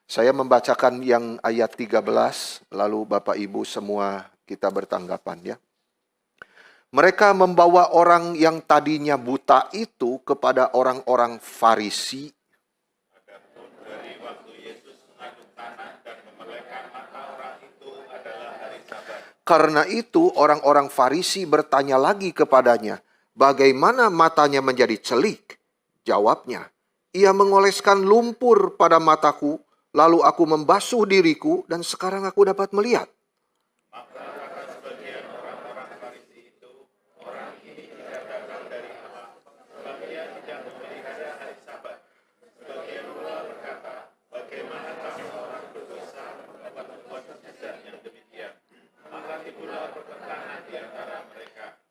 Saya membacakan yang ayat 13, lalu Bapak Ibu semua kita bertanggapan ya. Mereka membawa orang yang tadinya buta itu kepada orang-orang Farisi. Karena itu orang-orang Farisi bertanya lagi kepadanya, bagaimana matanya menjadi celik? Jawabnya, ia mengoleskan lumpur pada mataku, lalu aku membasuh diriku dan sekarang aku dapat melihat.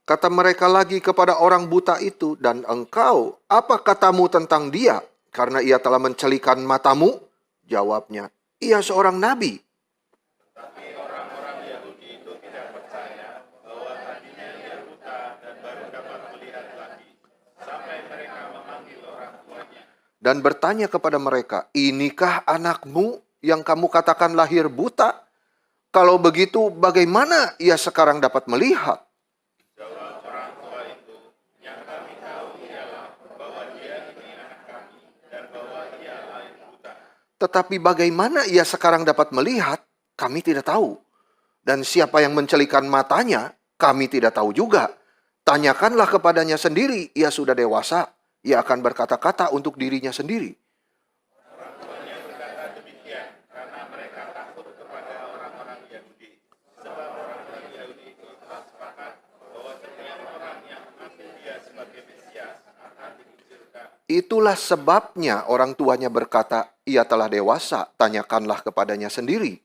Kata mereka lagi kepada orang buta itu, dan engkau, apa katamu tentang dia? Karena ia telah mencelikan matamu? Jawabnya, ia seorang nabi. Dan bertanya kepada mereka, inikah anakmu yang kamu katakan lahir buta? Kalau begitu, bagaimana ia sekarang dapat melihat? Tetapi bagaimana ia sekarang dapat melihat, kami tidak tahu. Dan siapa yang mencelikan matanya, kami tidak tahu juga. Tanyakanlah kepadanya sendiri, ia sudah dewasa. Ia akan berkata-kata untuk dirinya sendiri. Itulah sebabnya orang tuanya berkata, ia telah dewasa, tanyakanlah kepadanya sendiri.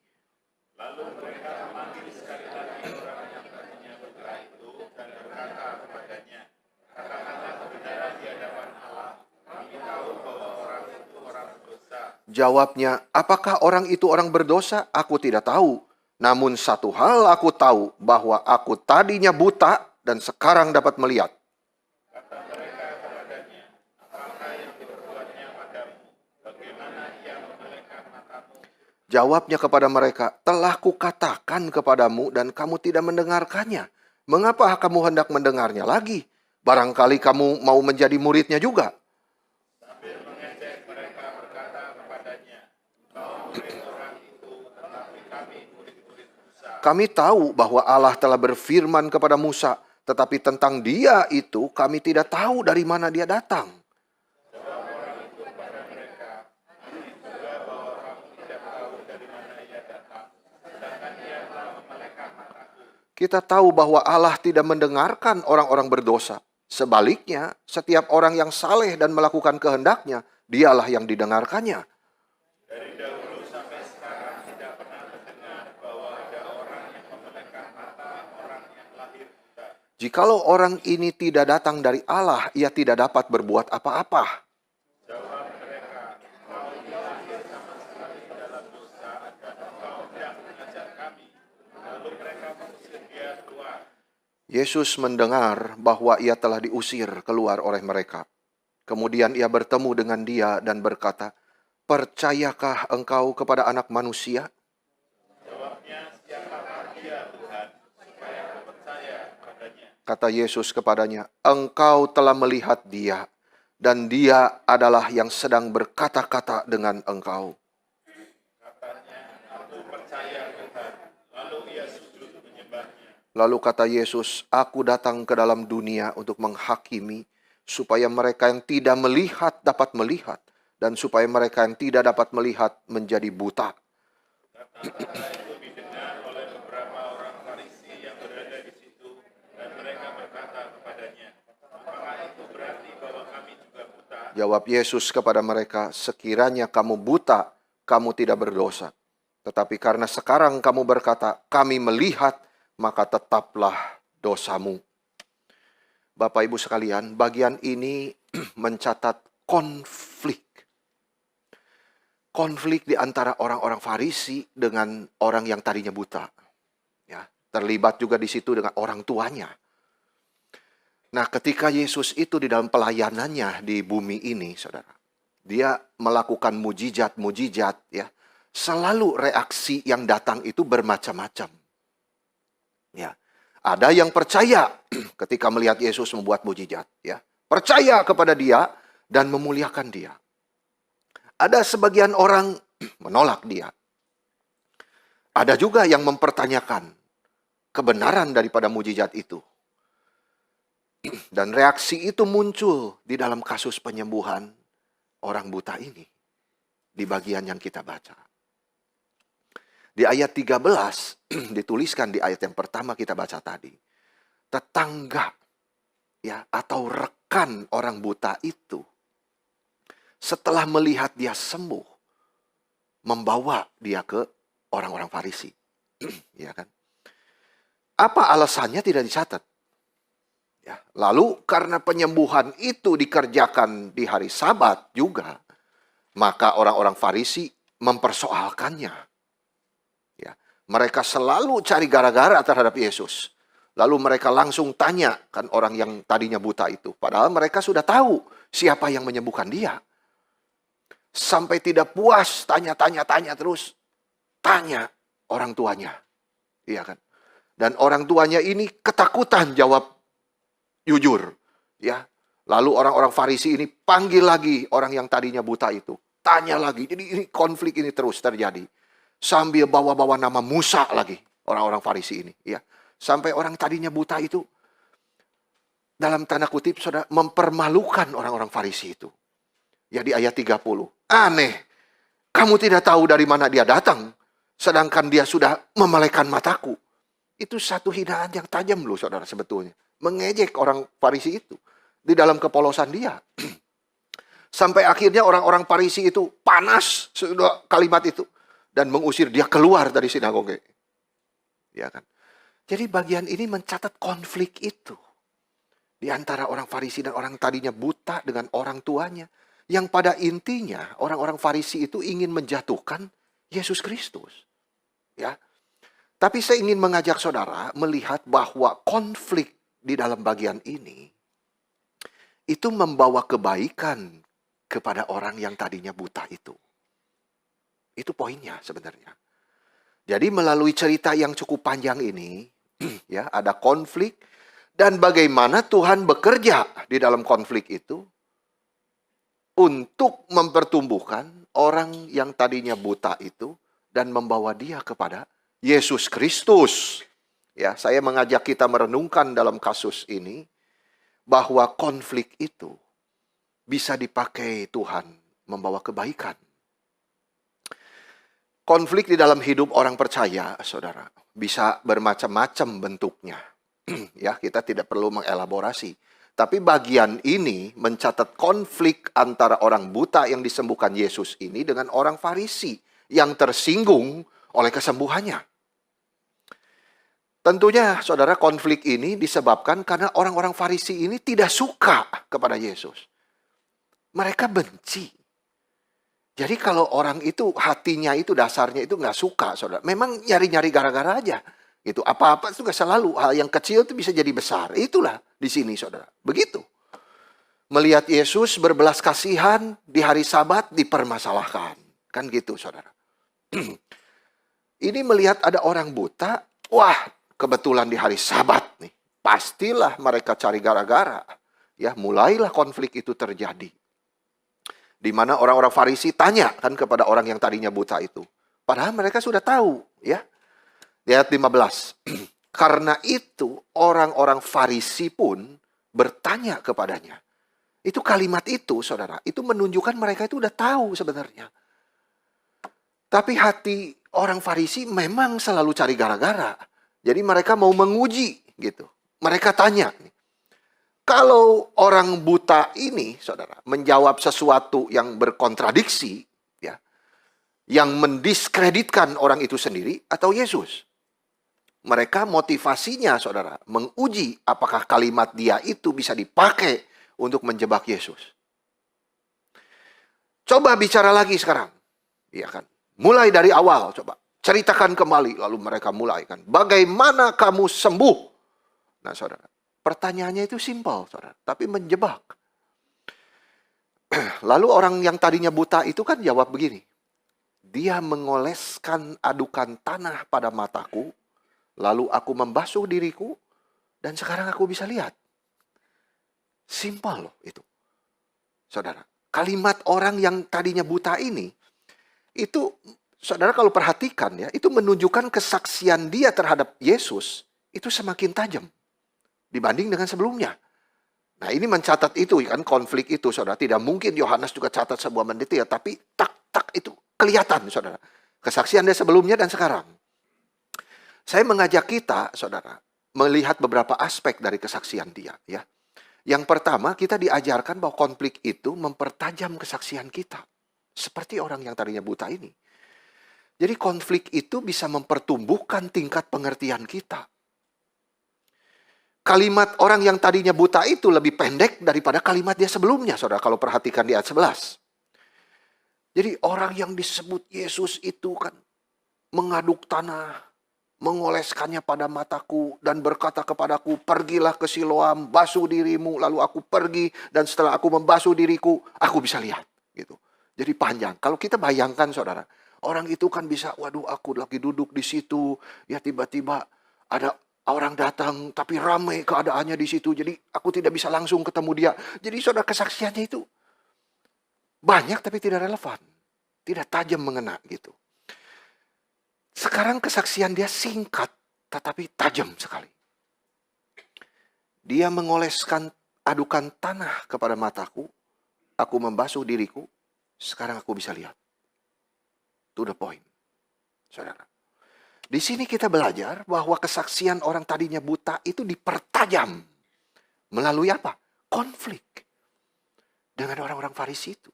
Jawabnya, apakah orang itu orang berdosa? Aku tidak tahu. Namun satu hal aku tahu, bahwa aku tadinya buta dan sekarang dapat melihat. Jawabnya kepada mereka, telah kukatakan kepadamu dan kamu tidak mendengarkannya. Mengapa kamu hendak mendengarnya lagi? Barangkali kamu mau menjadi muridnya juga. Kami tahu bahwa Allah telah berfirman kepada Musa, tetapi tentang dia itu kami tidak tahu dari mana dia datang. Kita tahu bahwa Allah tidak mendengarkan orang-orang berdosa. Sebaliknya, setiap orang yang saleh dan melakukan kehendaknya, dialah yang didengarkannya. Jikalau orang ini tidak datang dari Allah, ia tidak dapat berbuat apa-apa. Yesus mendengar bahwa ia telah diusir keluar oleh mereka. Kemudian ia bertemu dengan dia dan berkata, percayakah engkau kepada Anak Manusia? Kata Yesus kepadanya, engkau telah melihat dia, dan dia adalah yang sedang berkata-kata dengan engkau. Lalu kata Yesus, aku datang ke dalam dunia untuk menghakimi, supaya mereka yang tidak melihat dapat melihat, dan supaya mereka yang tidak dapat melihat menjadi buta. Jawab Yesus kepada mereka, sekiranya kamu buta, kamu tidak berdosa. Tetapi karena sekarang kamu berkata, kami melihat, maka tetaplah dosamu. Bapak Ibu sekalian, bagian ini mencatat konflik. Konflik di antara orang-orang Farisi dengan orang yang tadinya buta. Ya, terlibat juga di situ dengan orang tuanya. Nah, ketika Yesus itu di dalam pelayanannya di bumi ini, saudara, dia melakukan mujizat-mujizat, ya, selalu reaksi yang datang itu bermacam-macam. Ya. Ada yang percaya ketika melihat Yesus membuat mujizat, ya. Percaya kepada Dia dan memuliakan Dia. Ada sebagian orang menolak Dia. Ada juga yang mempertanyakan kebenaran daripada mujizat itu. Dan reaksi itu muncul di dalam kasus penyembuhan orang buta ini. Di bagian yang kita baca. Di ayat 13, dituliskan di ayat yang pertama kita baca tadi. Tetangga, ya, atau rekan orang buta itu, setelah melihat dia sembuh, membawa dia ke orang-orang Farisi. Ya kan? Apa alasannya tidak dicatat? Ya, lalu karena penyembuhan itu dikerjakan di hari Sabat juga, maka orang-orang Farisi mempersoalkannya. Ya, mereka selalu cari gara-gara terhadap Yesus. Lalu mereka langsung tanya kan orang yang tadinya buta itu. Padahal mereka sudah tahu siapa yang menyembuhkan dia. Sampai tidak puas, tanya terus. Tanya orang tuanya. Iya kan? Dan orang tuanya ini ketakutan jawab jujur. Ya. Lalu orang-orang Farisi ini panggil lagi orang yang tadinya buta itu. Tanya lagi. Jadi ini konflik ini terus terjadi. Sambil bawa-bawa nama Musa lagi. Orang-orang Farisi ini. Ya. Sampai orang tadinya buta itu. Dalam tanda kutip, saudara, mempermalukan orang-orang Farisi itu. Ya di ayat 30. Aneh. Kamu tidak tahu dari mana dia datang. Sedangkan dia sudah memelekkan mataku. Itu satu hinaan yang tajam loh, saudara, sebetulnya. Mengejek orang Farisi itu. Di dalam kepolosan dia. Sampai akhirnya orang-orang Farisi itu panas sudah kalimat itu. Dan mengusir dia keluar dari sinagoge. Ya kan? Jadi bagian ini mencatat konflik itu. Di antara orang Farisi dan orang tadinya buta dengan orang tuanya. Yang pada intinya orang-orang Farisi itu ingin menjatuhkan Yesus Kristus. Ya. Tapi saya ingin mengajak saudara melihat bahwa konflik di dalam bagian ini itu membawa kebaikan kepada orang yang tadinya buta itu. Itu poinnya sebenarnya. Jadi melalui cerita yang cukup panjang ini, ya, ada konflik dan bagaimana Tuhan bekerja di dalam konflik itu untuk mempertumbuhkan orang yang tadinya buta itu dan membawa dia kepada Yesus Kristus. Ya, saya mengajak kita merenungkan dalam kasus ini bahwa konflik itu bisa dipakai Tuhan membawa kebaikan. Konflik di dalam hidup orang percaya, saudara, bisa bermacam-macam bentuknya. Ya, kita tidak perlu mengelaborasi. Tapi bagian ini mencatat konflik antara orang buta yang disembuhkan Yesus ini dengan orang Farisi yang tersinggung oleh kesembuhannya. Tentunya, saudara, konflik ini disebabkan karena orang-orang Farisi ini tidak suka kepada Yesus. Mereka benci. Jadi kalau orang itu hatinya itu dasarnya itu nggak suka, saudara. Memang nyari-nyari gara-gara aja. Gitu. Apa-apa itu nggak selalu. Hal yang kecil itu bisa jadi besar. Itulah di sini, saudara. Begitu. Melihat Yesus berbelas kasihan di hari Sabat dipermasalahkan. Kan gitu, saudara. Ini melihat ada orang buta. Wah, kebetulan di hari Sabat nih. Pastilah mereka cari gara-gara. Ya, mulailah konflik itu terjadi. Di mana orang-orang Farisi tanya kan kepada orang yang tadinya buta itu. Padahal mereka sudah tahu, ya. Di ayat 15. Karena itu orang-orang Farisi pun bertanya kepadanya. Itu kalimat itu, saudara, itu menunjukkan mereka itu udah tahu sebenarnya. Tapi hati orang Farisi memang selalu cari gara-gara. Jadi mereka mau menguji gitu. Mereka tanya, kalau orang buta ini, saudara, menjawab sesuatu yang berkontradiksi, ya, yang mendiskreditkan orang itu sendiri atau Yesus. Mereka motivasinya, saudara, menguji apakah kalimat dia itu bisa dipakai untuk menjebak Yesus. Coba bicara lagi sekarang, ya kan? Mulai dari awal, coba ceritakan kembali. Lalu mereka mulai kan, bagaimana kamu sembuh? Nah, saudara. Pertanyaannya itu simpel, saudara, tapi menjebak. Lalu orang yang tadinya buta itu kan jawab begini. Dia mengoleskan adukan tanah pada mataku, lalu aku membasuh diriku, dan sekarang aku bisa lihat. Simpel loh itu. Saudara, kalimat orang yang tadinya buta ini, itu saudara kalau perhatikan ya, itu menunjukkan kesaksian dia terhadap Yesus, itu semakin tajam dibanding dengan sebelumnya. Nah ini mencatat itu kan, konflik itu saudara. Tidak mungkin Yohanes juga catat sebuah mendetail, tapi tak itu kelihatan saudara. Kesaksian dia sebelumnya dan sekarang. Saya mengajak kita saudara, melihat beberapa aspek dari kesaksian dia ya. Yang pertama, kita diajarkan bahwa konflik itu mempertajam kesaksian kita. Seperti orang yang tadinya buta ini. Jadi konflik itu bisa mempertumbuhkan tingkat pengertian kita. Kalimat orang yang tadinya buta itu lebih pendek daripada kalimat dia sebelumnya, saudara. Kalau perhatikan di ayat 11. Jadi orang yang disebut Yesus itu kan mengaduk tanah, mengoleskannya pada mataku dan berkata kepadaku, pergilah ke Siloam, basuh dirimu. Lalu aku pergi dan setelah aku membasuh diriku, aku bisa lihat. Gitu. Jadi panjang. Kalau kita bayangkan saudara, orang itu kan bisa, waduh aku lagi duduk di situ, ya tiba-tiba ada orang datang tapi ramai keadaannya di situ. Jadi aku tidak bisa langsung ketemu dia. Jadi saudara kesaksiannya itu banyak tapi tidak relevan. Tidak tajam mengena gitu. Sekarang kesaksian dia singkat tetapi tajam sekali. Dia mengoleskan adukan tanah kepada mataku. Aku membasuh diriku. Sekarang aku bisa lihat. To the point. Saudara. Di sini kita belajar bahwa kesaksian orang tadinya buta itu dipertajam. Melalui apa? Konflik. Dengan orang-orang Farisi itu.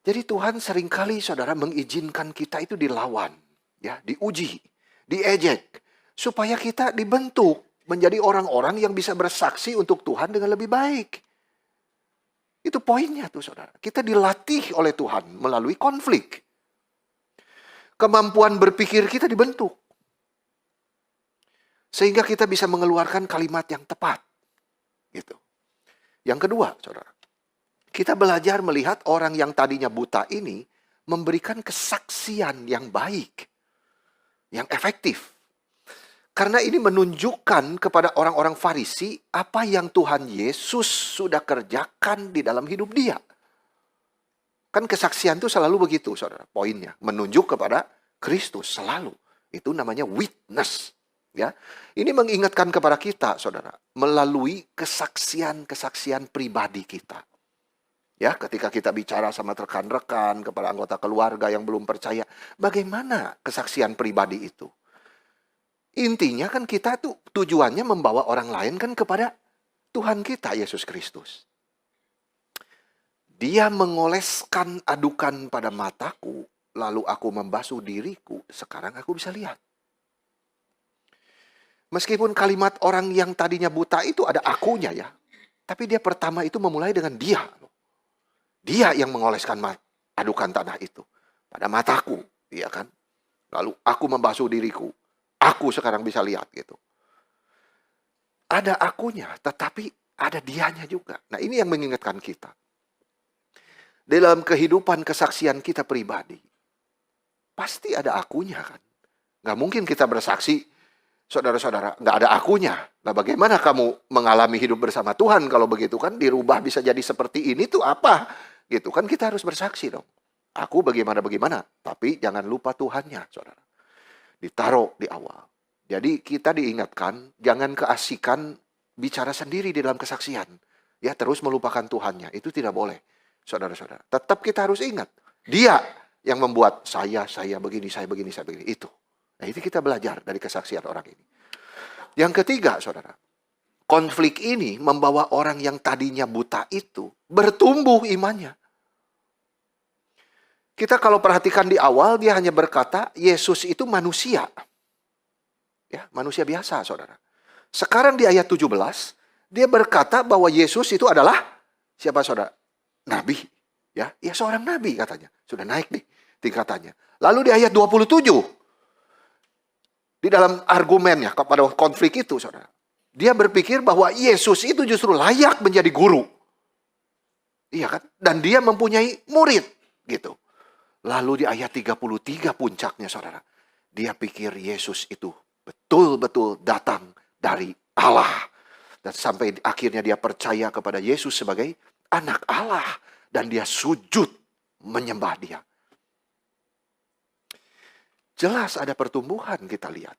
Jadi Tuhan seringkali saudara mengizinkan kita itu dilawan. Ya, diuji, diejek. Supaya kita dibentuk menjadi orang-orang yang bisa bersaksi untuk Tuhan dengan lebih baik. Itu poinnya tuh saudara. Kita dilatih oleh Tuhan melalui konflik. Kemampuan berpikir kita dibentuk. Sehingga kita bisa mengeluarkan kalimat yang tepat. Gitu. Yang kedua, saudara. Kita belajar melihat orang yang tadinya buta ini memberikan kesaksian yang baik. Yang efektif. Karena ini menunjukkan kepada orang-orang Farisi apa yang Tuhan Yesus sudah kerjakan di dalam hidup dia. Kan kesaksian itu selalu begitu, saudara. Poinnya, menunjuk kepada Kristus selalu. Itu namanya witness. Ya, ini mengingatkan kepada kita, saudara, melalui kesaksian-kesaksian pribadi kita. Ya, ketika kita bicara sama rekan-rekan, kepada anggota keluarga yang belum percaya, bagaimana kesaksian pribadi itu? Intinya kan kita tuh tujuannya membawa orang lain kan kepada Tuhan kita, Yesus Kristus. Dia mengoleskan adukan pada mataku, lalu aku membasuh diriku, sekarang aku bisa lihat. Meskipun kalimat orang yang tadinya buta itu ada akunya ya, tapi dia pertama itu memulai dengan dia. Dia yang mengoleskan adukan tanah itu pada mataku, ya kan? Lalu aku membasuh diriku, aku sekarang bisa lihat gitu. Ada akunya, tetapi ada dianya juga. Nah ini yang mengingatkan kita. Dalam kehidupan kesaksian kita pribadi, pasti ada akunya kan. Gak mungkin kita bersaksi, saudara-saudara, gak ada akunya. Nah bagaimana kamu mengalami hidup bersama Tuhan kalau begitu kan? Dirubah bisa jadi seperti ini tuh apa? Gitu kan kita harus bersaksi dong. Aku bagaimana, tapi jangan lupa Tuhannya, saudara. Ditaruh di awal. Jadi kita diingatkan, jangan keasikan bicara sendiri di dalam kesaksian. Ya terus melupakan Tuhannya, itu tidak boleh. Saudara-saudara, tetap kita harus ingat. Dia yang membuat saya begini, itu. Nah itu kita belajar dari kesaksian orang ini. Yang ketiga, saudara. Konflik ini membawa orang yang tadinya buta itu bertumbuh imannya. Kita kalau perhatikan di awal, dia hanya berkata, Yesus itu manusia. Ya, manusia biasa, saudara. Sekarang di ayat 17, dia berkata bahwa Yesus itu adalah, siapa saudara? Nabi. Ya, seorang nabi katanya. Sudah naik nih tingkatannya. Lalu di ayat 27, di dalam argumennya kepada konflik itu, saudara. Dia berpikir bahwa Yesus itu justru layak menjadi guru. Iya kan? Dan dia mempunyai murid, gitu. Lalu di ayat 33 puncaknya saudara. Dia pikir Yesus itu betul-betul datang dari Allah. Dan sampai akhirnya dia percaya kepada Yesus sebagai anak Allah. Dan dia sujud menyembah dia. Jelas ada pertumbuhan kita lihat.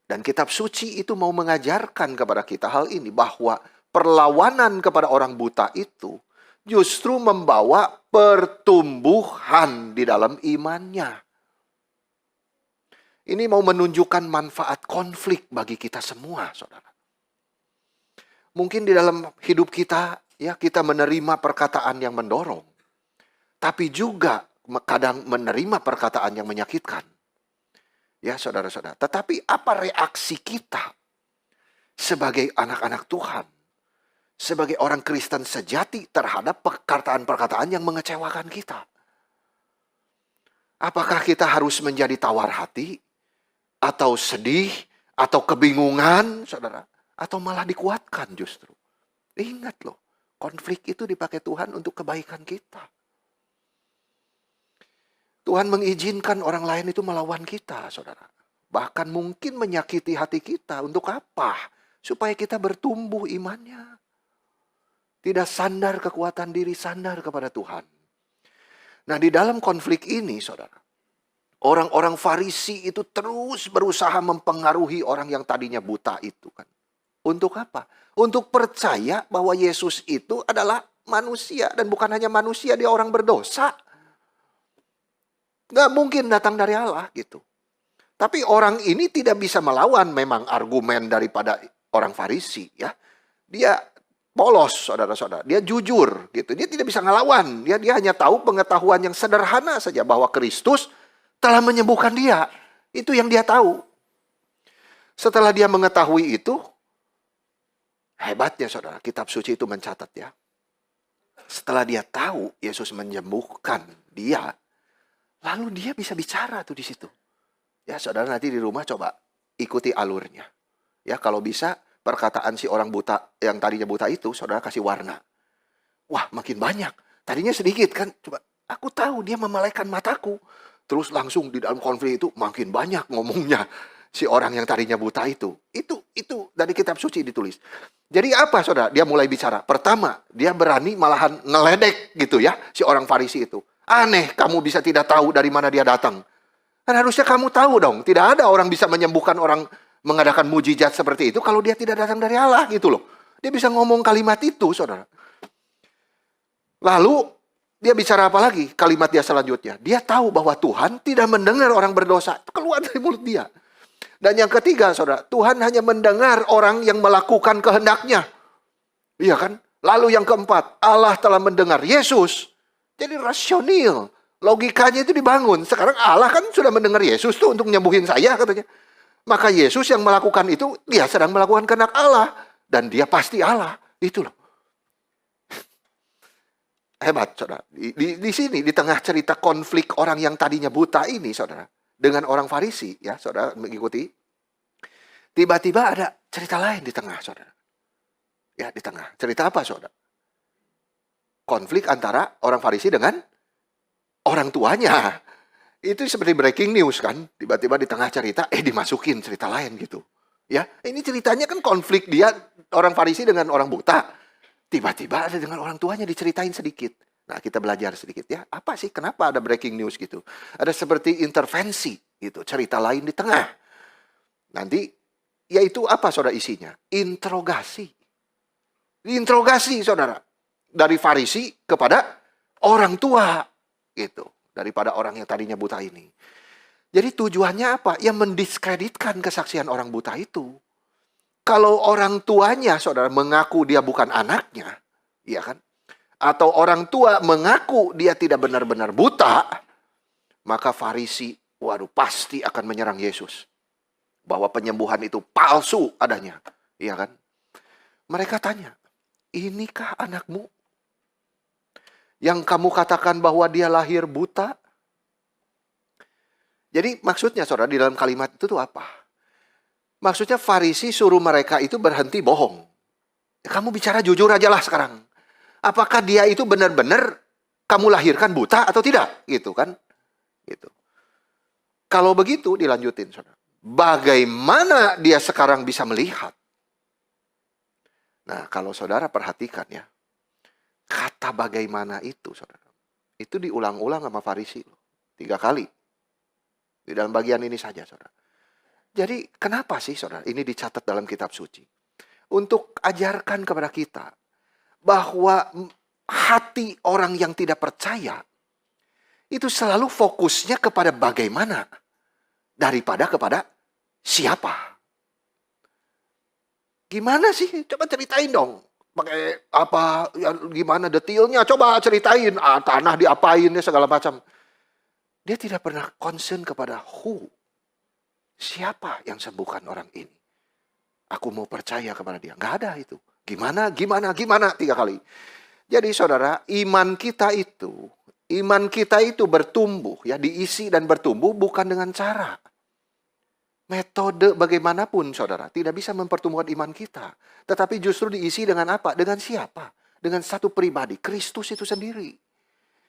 Dan kitab suci itu mau mengajarkan kepada kita hal ini. Bahwa perlawanan kepada orang buta itu justru membawa pertumbuhan di dalam imannya. Ini mau menunjukkan manfaat konflik bagi kita semua, saudara. Mungkin di dalam hidup kita, ya kita menerima perkataan yang mendorong. Tapi juga kadang menerima perkataan yang menyakitkan. Ya saudara-saudara. Tetapi apa reaksi kita sebagai anak-anak Tuhan? Sebagai orang Kristen sejati terhadap perkataan-perkataan yang mengecewakan kita. Apakah kita harus menjadi tawar hati? Atau sedih? Atau kebingungan, saudara? Atau malah dikuatkan justru? Ingat loh, konflik itu dipakai Tuhan untuk kebaikan kita. Tuhan mengizinkan orang lain itu melawan kita, saudara. Bahkan mungkin menyakiti hati kita. Untuk apa? Supaya kita bertumbuh imannya. Tidak sandar kekuatan diri, sandar kepada Tuhan. Nah, di dalam konflik ini, saudara, orang-orang Farisi itu terus berusaha mempengaruhi orang yang tadinya buta itu kan. Untuk apa? Untuk percaya bahwa Yesus itu adalah manusia. Dan bukan hanya manusia, dia orang berdosa. Nggak mungkin datang dari Allah gitu. Tapi orang ini tidak bisa melawan memang argumen daripada orang Farisi ya. Dia polos, saudara-saudara. Dia jujur gitu. Dia tidak bisa ngelawan. Dia hanya tahu pengetahuan yang sederhana saja bahwa Kristus telah menyembuhkan dia. Itu yang dia tahu. Setelah dia mengetahui itu, hebatnya saudara, kitab suci itu mencatat ya. Setelah dia tahu Yesus menyembuhkan dia, lalu dia bisa bicara tuh di situ. Ya, saudara nanti di rumah coba ikuti alurnya. Ya, kalau bisa perkataan si orang buta yang tadinya buta itu, saudara kasih warna. Wah, makin banyak. Tadinya sedikit kan. Coba, aku tahu dia memelekkan mataku. Terus langsung di dalam konflik itu makin banyak ngomongnya si orang yang tadinya buta itu. Itu dari kitab suci ditulis. Jadi apa saudara? Dia mulai bicara. Pertama, dia berani malahan ngeledek gitu ya si orang Farisi itu. Aneh, kamu bisa tidak tahu dari mana dia datang. Kan harusnya kamu tahu dong. Tidak ada orang bisa menyembuhkan orang, mengadakan mujizat seperti itu kalau dia tidak datang dari Allah gitu loh. Dia bisa ngomong kalimat itu, saudara. Lalu, dia bicara apa lagi? Kalimat dia selanjutnya. Dia tahu bahwa Tuhan tidak mendengar orang berdosa. Itu keluar dari mulut dia. Dan yang ketiga, saudara. Tuhan hanya mendengar orang yang melakukan kehendaknya. Iya kan? Lalu yang keempat, Allah telah mendengar Yesus. Jadi rasional. Logikanya itu dibangun. Sekarang Allah kan sudah mendengar Yesus tuh untuk nyembuhin saya katanya. Maka Yesus yang melakukan itu, dia sedang melakukan kehendak Allah. Dan dia pasti Allah. Itu loh. Hebat, saudara. Di sini, di tengah cerita konflik orang yang tadinya buta ini, saudara. Dengan orang Farisi, ya, saudara mengikuti. Tiba-tiba ada cerita lain di tengah, saudara. Ya, di tengah. Cerita apa, saudara? Konflik antara orang Farisi dengan orang tuanya. Itu seperti breaking news kan. Tiba-tiba di tengah cerita, dimasukin cerita lain gitu. Ya, ini ceritanya kan konflik dia, orang Farisi dengan orang buta. Tiba-tiba ada dengan orang tuanya diceritain sedikit. Nah, kita belajar sedikit ya. Apa sih, kenapa ada breaking news gitu? Ada seperti intervensi gitu, cerita lain di tengah. Nanti, yaitu apa saudara isinya? Interogasi. Interogasi saudara. Dari Farisi kepada orang tua gitu, daripada orang yang tadinya buta ini. Jadi tujuannya apa? Yang mendiskreditkan kesaksian orang buta itu. Kalau orang tuanya saudara mengaku dia bukan anaknya, iya kan? Atau orang tua mengaku dia tidak benar-benar buta, maka Farisi, waduh, pasti akan menyerang Yesus. Bahwa penyembuhan itu palsu adanya, iya kan? Mereka tanya, inikah anakmu? Yang kamu katakan bahwa dia lahir buta? Jadi maksudnya saudara di dalam kalimat itu tuh apa? Maksudnya Farisi suruh mereka itu berhenti bohong. Kamu bicara jujur aja lah sekarang. Apakah dia itu benar-benar kamu lahirkan buta atau tidak? Gitu kan? Gitu. Kalau begitu dilanjutin, saudara. Bagaimana dia sekarang bisa melihat? Nah, kalau saudara perhatikan ya, kata bagaimana itu, saudara, itu diulang-ulang sama Farisi loh, 3 kali. Di dalam bagian ini saja, saudara. Jadi, kenapa sih, saudara, ini dicatat dalam kitab suci? Untuk ajarkan kepada kita bahwa hati orang yang tidak percaya itu selalu fokusnya kepada bagaimana daripada kepada siapa. Gimana sih? Coba ceritain dong. Pakai apa, ya, gimana detailnya? Coba ceritain. Tanah diapain ya segala macam. Dia tidak pernah concern kepada who. Siapa yang sembuhkan orang ini? Aku mau percaya kepada dia. Nggak ada itu. Gimana? 3 kali. Jadi saudara, iman kita itu bertumbuh, ya, diisi dan bertumbuh bukan dengan cara. Metode bagaimanapun, saudara, tidak bisa mempertumbuhkan iman kita. Tetapi justru diisi dengan apa? Dengan siapa? Dengan satu pribadi, Kristus itu sendiri.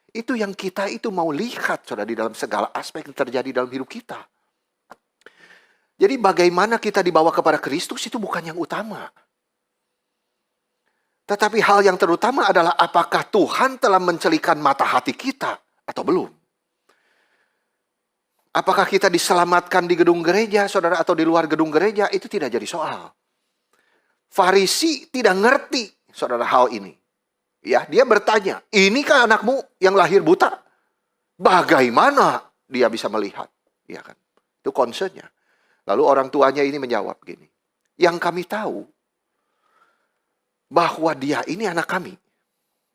Itu yang kita itu mau lihat, saudara, di dalam segala aspek yang terjadi dalam hidup kita. Jadi bagaimana kita dibawa kepada Kristus itu bukan yang utama. Tetapi hal yang terutama adalah apakah Tuhan telah mencelikan mata hati kita atau belum. Apakah kita diselamatkan di gedung gereja, saudara, atau di luar gedung gereja, itu tidak jadi soal. Farisi tidak ngerti, saudara, hal ini. Ya, dia bertanya, ini kan anakmu yang lahir buta? Bagaimana dia bisa melihat? Ya kan? Itu concernnya. Lalu orang tuanya ini menjawab gini, yang kami tahu bahwa dia ini anak kami.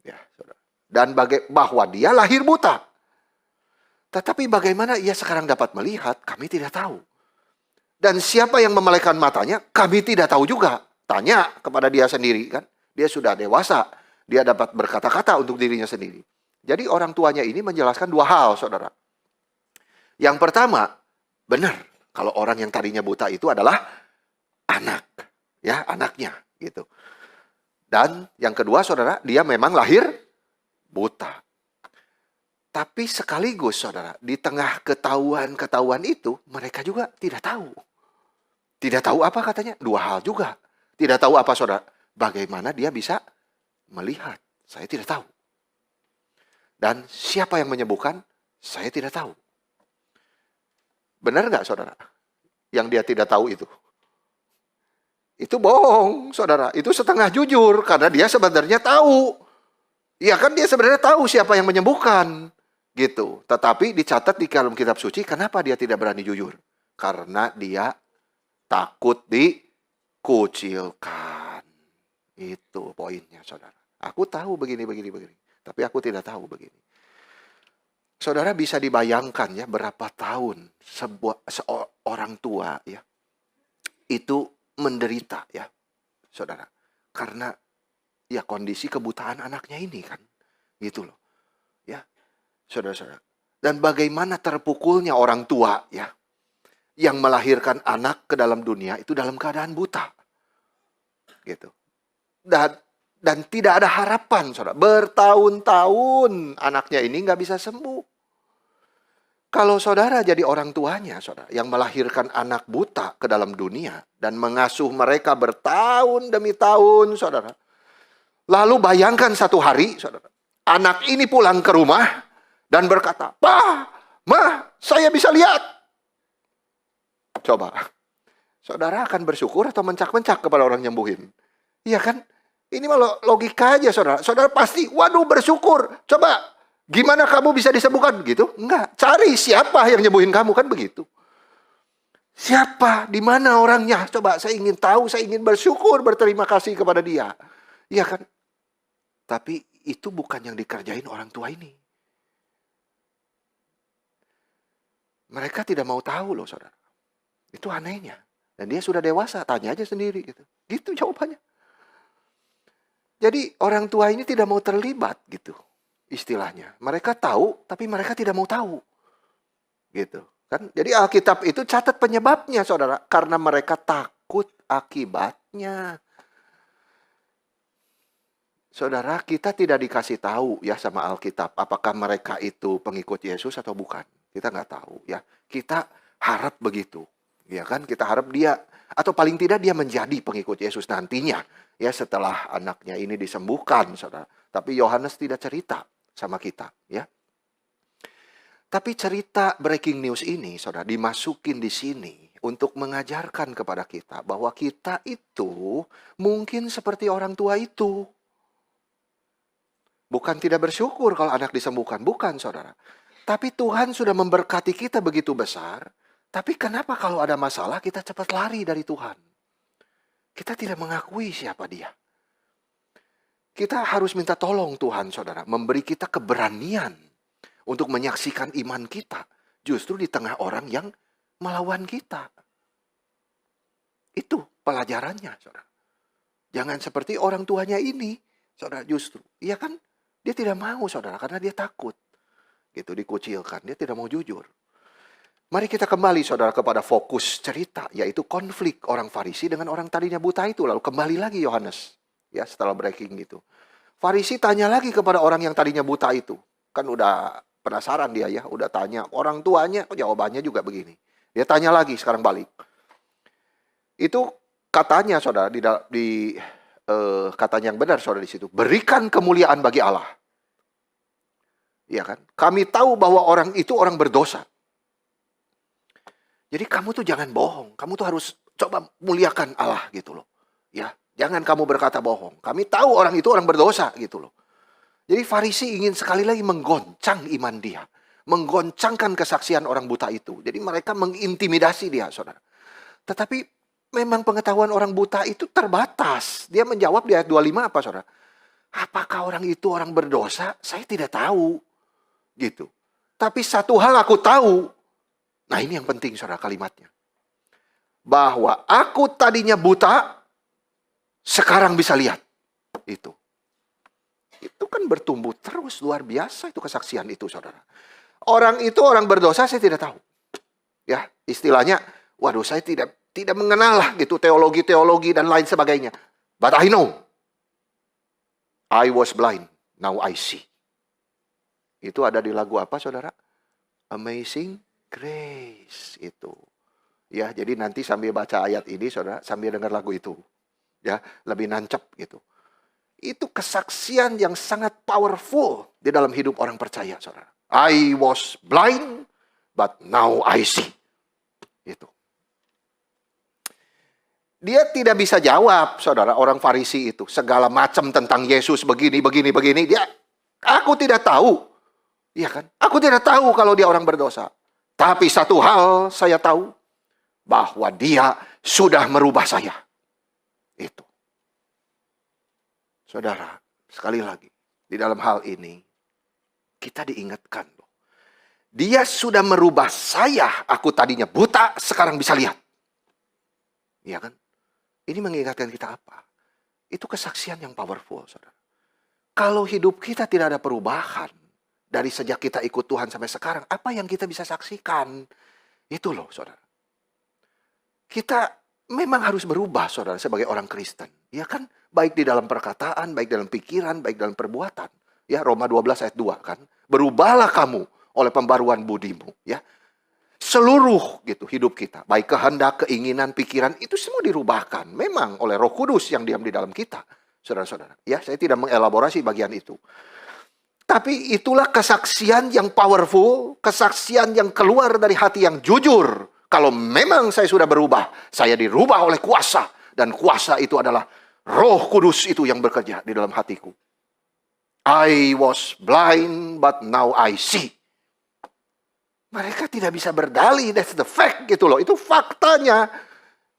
Ya, saudara. Dan bahwa dia lahir buta. Tetapi bagaimana ia sekarang dapat melihat, kami tidak tahu. Dan siapa yang memelekkan matanya, kami tidak tahu juga. Tanya kepada dia sendiri, kan? Dia sudah dewasa, dia dapat berkata-kata untuk dirinya sendiri. Jadi orang tuanya ini menjelaskan 2 hal, saudara. Yang pertama, benar, kalau orang yang tadinya buta itu adalah anak, ya, anaknya, gitu. Dan yang kedua, saudara, dia memang lahir buta. Tapi sekaligus, saudara, di tengah ketahuan itu, mereka juga tidak tahu. Tidak tahu apa katanya? 2 hal juga. Tidak tahu apa, saudara? Bagaimana dia bisa melihat? Saya tidak tahu. Dan siapa yang menyembuhkan? Saya tidak tahu. Benar nggak, saudara? Yang dia tidak tahu itu. Itu bohong, saudara. Itu setengah jujur, karena dia sebenarnya tahu. Iya kan, dia sebenarnya tahu siapa yang menyembuhkan. Gitu. Tetapi dicatat di dalam kitab suci, kenapa dia tidak berani jujur? Karena dia takut dikucilkan. Itu poinnya, saudara. Aku tahu begini. Tapi aku tidak tahu begini. Saudara bisa dibayangkan ya, berapa tahun seorang tua ya, itu menderita ya, saudara. Karena ya kondisi kebutaan anaknya ini kan. Gitu loh. Ya. Saudara-saudara. Dan bagaimana terpukulnya orang tua ya, yang melahirkan anak ke dalam dunia itu dalam keadaan buta. Gitu. Dan tidak ada harapan, saudara. Bertahun-tahun anaknya ini nggak bisa sembuh. Kalau saudara jadi orang tuanya, saudara, yang melahirkan anak buta ke dalam dunia dan mengasuh mereka bertahun demi tahun, saudara. Lalu bayangkan satu hari, saudara, anak ini pulang ke rumah dan berkata, "Pa, Ma, saya bisa lihat." Coba, saudara akan bersyukur atau mencak-mencak kepada orang nyembuhin? Iya kan? Ini malah logika aja, saudara. Saudara pasti, waduh, bersyukur. Coba, gimana kamu bisa disembuhkan? Begitu? Enggak. Cari siapa yang nyembuhin kamu, kan begitu. Siapa? Di mana orangnya? Coba, saya ingin tahu, saya ingin bersyukur, berterima kasih kepada dia. Iya kan? Tapi itu bukan yang dikerjain orang tua ini. Mereka tidak mau tahu loh, saudara. Itu anehnya. Dan dia sudah dewasa, tanya aja sendiri. Gitu jawabannya. Jadi orang tua ini tidak mau terlibat gitu istilahnya. Mereka tahu, tapi mereka tidak mau tahu. Gitu kan? Jadi Alkitab itu catat penyebabnya, saudara. Karena mereka takut akibatnya. Saudara, kita tidak dikasih tahu ya sama Alkitab, apakah mereka itu pengikut Yesus atau bukan. Kita nggak tahu ya. Kita harap begitu. Ya kan, kita harap dia, atau paling tidak dia menjadi pengikut Yesus nantinya. Ya, setelah anaknya ini disembuhkan, saudara. Tapi Yohanes tidak cerita sama kita, ya. Tapi cerita breaking news ini, saudara, dimasukin di sini untuk mengajarkan kepada kita bahwa kita itu mungkin seperti orang tua itu. Bukan tidak bersyukur kalau anak disembuhkan, bukan, saudara. Tapi Tuhan sudah memberkati kita begitu besar. Tapi kenapa kalau ada masalah kita cepat lari dari Tuhan? Kita tidak mengakui siapa dia. Kita harus minta tolong Tuhan, saudara, memberi kita keberanian untuk menyaksikan iman kita justru di tengah orang yang melawan kita. Itu pelajarannya, saudara. Jangan seperti orang tuanya ini, saudara, justru. Iya kan? Dia tidak mau, saudara, karena dia takut. Gitu, dikucilkan. Dia tidak mau jujur. Mari kita kembali, saudara, kepada fokus cerita, yaitu konflik orang Farisi dengan orang tadinya buta itu. Lalu kembali lagi Yohanes, ya, setelah breaking gitu. Farisi tanya lagi kepada orang yang tadinya buta itu. Kan udah penasaran dia ya, udah tanya orang tuanya, jawabannya juga begini. Dia tanya lagi, sekarang balik. Itu katanya, saudara, katanya yang benar, saudara, di situ. Berikan kemuliaan bagi Allah. Ya kan? Kami tahu bahwa orang itu orang berdosa. Jadi kamu tuh jangan bohong. Kamu tuh harus coba muliakan Allah gitu loh. Ya, jangan kamu berkata bohong. Kami tahu orang itu orang berdosa gitu loh. Jadi Farisi ingin sekali lagi menggoncang iman dia. Menggoncangkan kesaksian orang buta itu. Jadi mereka mengintimidasi dia, saudara. Tetapi memang pengetahuan orang buta itu terbatas. Dia menjawab di ayat 25 apa, saudara? Apakah orang itu orang berdosa? Saya tidak tahu. Gitu. Tapi satu hal aku tahu. Nah, ini yang penting, saudara, kalimatnya. Bahwa aku tadinya buta, sekarang bisa lihat. Itu kan bertumbuh terus, luar biasa itu kesaksian itu, saudara. Orang itu orang berdosa, saya tidak tahu. Ya, istilahnya, waduh, saya tidak mengenal lah gitu teologi dan lain sebagainya. But I know. I was blind, now I see. Itu ada di lagu apa, saudara? Amazing Grace itu. Ya, jadi nanti sambil baca ayat ini, saudara, sambil dengar lagu itu. Ya, lebih nancep gitu. Itu kesaksian yang sangat powerful di dalam hidup orang percaya, saudara. I was blind, but now I see. Itu. Dia tidak bisa jawab, saudara, orang Farisi itu. Segala macam tentang Yesus begini. Aku tidak tahu. Iya kan? Aku tidak tahu kalau dia orang berdosa. Tapi satu hal saya tahu. Bahwa dia sudah merubah saya. Itu. Saudara, sekali lagi, di dalam hal ini, kita diingatkan loh. Dia sudah merubah saya, aku tadinya buta, sekarang bisa lihat. Iya kan? Ini mengingatkan kita apa? Itu kesaksian yang powerful, saudara. Kalau hidup kita tidak ada perubahan, dari sejak kita ikut Tuhan sampai sekarang, apa yang kita bisa saksikan? Itu loh, saudara. Kita memang harus berubah, saudara, sebagai orang Kristen. Ya kan? Baik di dalam perkataan, baik dalam pikiran, baik dalam perbuatan. Ya, Roma 12 ayat 2 kan. Berubahlah kamu oleh pembaruan budimu. Ya. Seluruh gitu hidup kita. Baik kehendak, keinginan, pikiran, itu semua dirubahkan. Memang oleh Roh Kudus yang diam di dalam kita. Saudara-saudara. Ya, saya tidak mengelaborasi bagian itu. Tapi itulah kesaksian yang powerful. Kesaksian yang keluar dari hati yang jujur. Kalau memang saya sudah berubah. Saya dirubah oleh kuasa. Dan kuasa itu adalah Roh Kudus itu yang bekerja di dalam hatiku. I was blind, but now I see. Mereka tidak bisa berdalih, that's the fact gitu loh. Itu faktanya.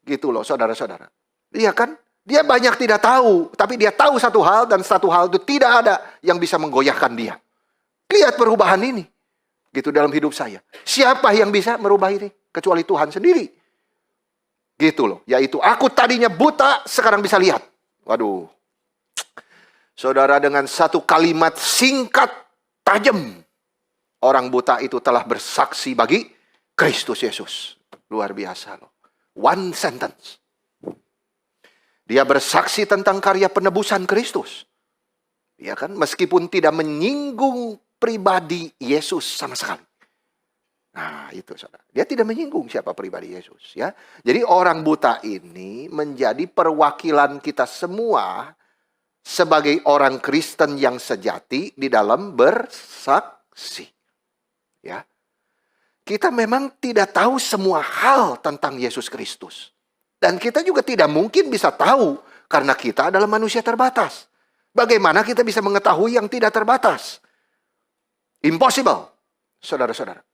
Gitu loh, saudara-saudara. Iya kan? Dia banyak tidak tahu, tapi dia tahu satu hal, dan satu hal itu tidak ada yang bisa menggoyahkan dia. Lihat perubahan ini. Gitu dalam hidup saya. Siapa yang bisa merubah ini? Kecuali Tuhan sendiri. Gitu loh. Yaitu aku tadinya buta, sekarang bisa lihat. Waduh. Saudara, dengan satu kalimat singkat, tajam. Orang buta itu telah bersaksi bagi Kristus Yesus. Luar biasa loh. One sentence. Dia bersaksi tentang karya penebusan Kristus. Ya kan? Meskipun tidak menyinggung pribadi Yesus sama sekali. Nah, itu saudara. Dia tidak menyinggung siapa pribadi Yesus, ya. Jadi orang buta ini menjadi perwakilan kita semua sebagai orang Kristen yang sejati di dalam bersaksi. Ya. Kita memang tidak tahu semua hal tentang Yesus Kristus. Dan kita juga tidak mungkin bisa tahu karena kita adalah manusia terbatas. Bagaimana kita bisa mengetahui yang tidak terbatas? Impossible, saudara-saudara.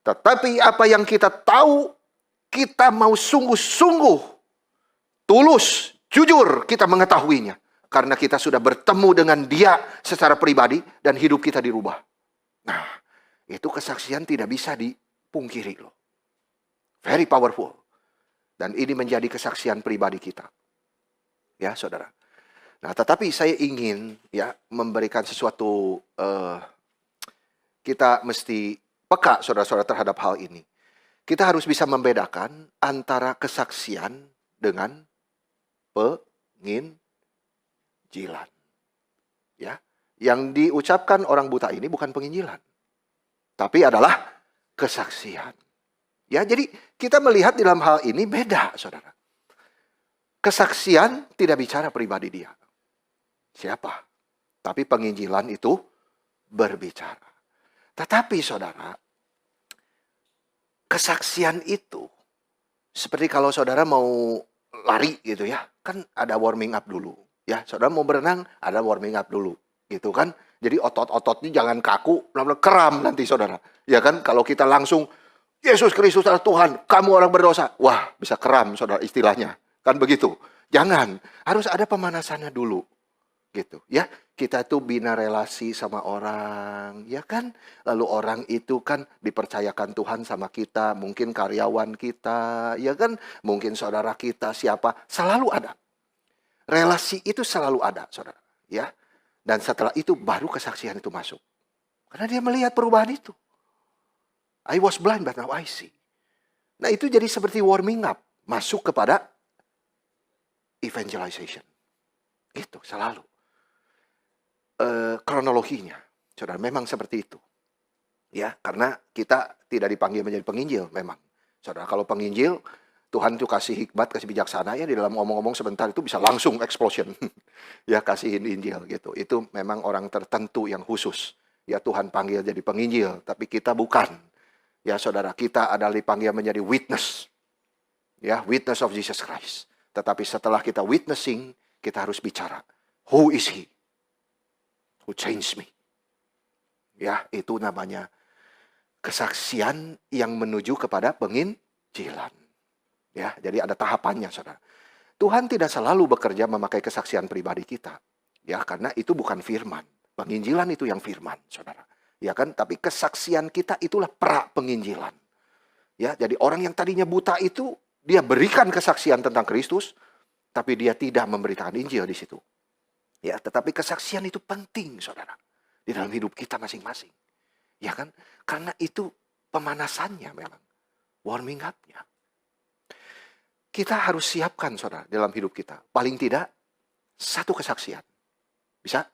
Tetapi apa yang kita tahu, kita mau sungguh-sungguh, tulus, jujur kita mengetahuinya. Karena kita sudah bertemu dengan Dia secara pribadi dan hidup kita dirubah. Nah, itu kesaksian tidak bisa dipungkiri loh. Very powerful. Dan ini menjadi kesaksian pribadi kita. Ya, saudara. Nah, tetapi saya ingin ya memberikan sesuatu, kita mesti peka saudara-saudara terhadap hal ini. Kita harus bisa membedakan antara kesaksian dengan penginjilan. Ya, yang diucapkan orang buta ini bukan penginjilan, tapi adalah kesaksian. Ya, jadi kita melihat di dalam hal ini beda, saudara. Kesaksian tidak bicara pribadi dia. Siapa? Tapi penginjilan itu berbicara. Tetapi saudara, kesaksian itu seperti kalau saudara mau lari gitu ya, kan ada warming up dulu. Ya, saudara mau berenang, ada warming up dulu, gitu kan. Jadi otot-ototnya jangan kaku, benar-benar keram nanti saudara. Ya kan, kalau kita langsung, Yesus Kristus adalah Tuhan, kamu orang berdosa. Wah, bisa keram saudara istilahnya. Kan begitu. Jangan, harus ada pemanasannya dulu. Gitu ya, kita tuh bina relasi sama orang, ya kan? Lalu orang itu kan dipercayakan Tuhan sama kita, mungkin karyawan kita, ya kan? Mungkin saudara kita, siapa, selalu ada. Relasi itu selalu ada, saudara, ya. Dan setelah itu baru kesaksian itu masuk. Karena dia melihat perubahan itu. I was blind but now I see. Nah, itu jadi seperti warming up, masuk kepada evangelization. Itu selalu. Kronologinya, saudara, memang seperti itu. Ya, karena kita tidak dipanggil menjadi penginjil, memang. Saudara, kalau penginjil, Tuhan itu kasih hikmat, kasih bijaksana, ya di dalam ngomong-ngomong sebentar itu bisa langsung explosion. Ya, kasihin Injil gitu. Itu memang orang tertentu yang khusus. Ya, Tuhan panggil jadi penginjil, tapi kita bukan. Ya, saudara, kita adalah dipanggil menjadi witness. Ya, witness of Jesus Christ. Tetapi setelah kita witnessing, kita harus bicara. Who is He? Who changed me? Ya, itu namanya kesaksian yang menuju kepada penginjilan. Ya, jadi ada tahapannya, saudara. Tuhan tidak selalu bekerja memakai kesaksian pribadi kita. Ya, karena itu bukan firman. Penginjilan itu yang firman, saudara. Ya kan? Tapi kesaksian kita itulah pra penginjilan. Ya, jadi orang yang tadinya buta itu, dia berikan kesaksian tentang Kristus, tapi dia tidak memberitakan Injil di situ. Ya, tetapi kesaksian itu penting, saudara, di dalam hidup kita masing-masing. Ya kan? Karena itu pemanasannya memang. Warming up-nya. Kita harus siapkan, saudara, dalam hidup kita. Paling tidak, satu kesaksian. Bisa?